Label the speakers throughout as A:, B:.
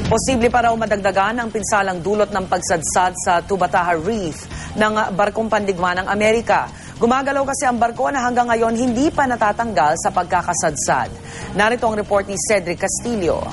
A: Posible pa raw madagdagan ang pinsalang dulot ng pagsadsad sa Tubataha Reef ng barkong pandigma ng Amerika. Gumagalaw kasi ang barko na hanggang ngayon hindi pa natatanggal sa pagkakasadsad. Narito ang report ni Cedric Castillo.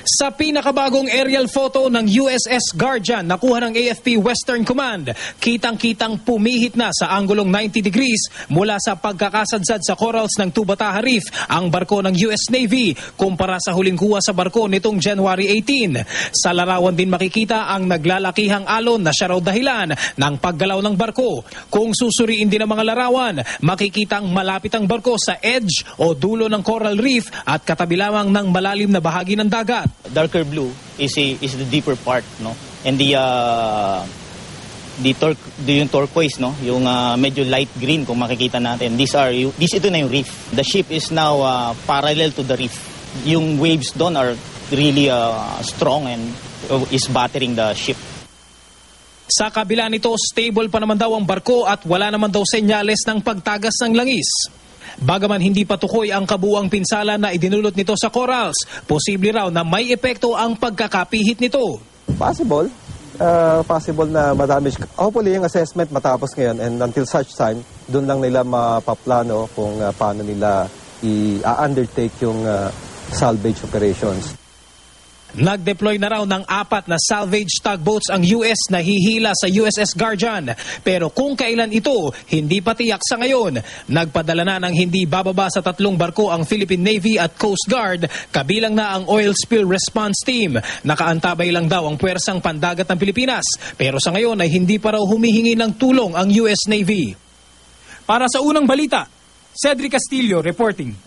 B: Sa pinakabagong aerial photo ng USS Guardian nakuha ng AFP Western Command, kitang-kitang pumihit na sa anggulong 90 degrees mula sa pagkakasadsad sa corals ng Tubataha Reef ang barko ng US Navy kumpara sa huling kuha sa barko nitong January 18. Sa larawan din makikita ang naglalakihang alon na siya raw dahilan ng paggalaw ng barko. Kung susuriin din ang mga larawan, makikita ang malapit ang barko sa edge o dulo ng coral reef at katabi lamang ng malalim na bahagi ng dagat.
C: Darker blue is the deeper part, no, and yung turquoise, no, yung medyo light green kung makikita natin. Ito na yung reef. The ship is now parallel to the reef. Yung waves doon are really strong and is battering the ship.
B: Sa kabila nito, stable pa naman daw ang barko at wala naman daw senyales ng pagtagas ng langis. Bagaman hindi pa tukoy ang kabuuang pinsala na idinulot nito sa corals, posible raw na may epekto ang pagkakapihit nito.
D: Possible na madamage. Hopefully yung assessment matapos ngayon and until such time, doon lang nila mapaplano kung paano nila i-undertake yung salvage operations.
B: Nag-deploy na raw ng 4 na salvage tugboats ang US na hihila sa USS Guardian. Pero kung kailan ito, hindi pa tiyak sa ngayon. Nagpadala na ng hindi bababa sa 3 barko ang Philippine Navy at Coast Guard, kabilang na ang Oil Spill Response Team. Nakaantabay lang daw ang puwersang pandagat ng Pilipinas. Pero sa ngayon ay hindi pa raw humihingi ng tulong ang US Navy. Para sa unang balita, Cedric Castillo reporting.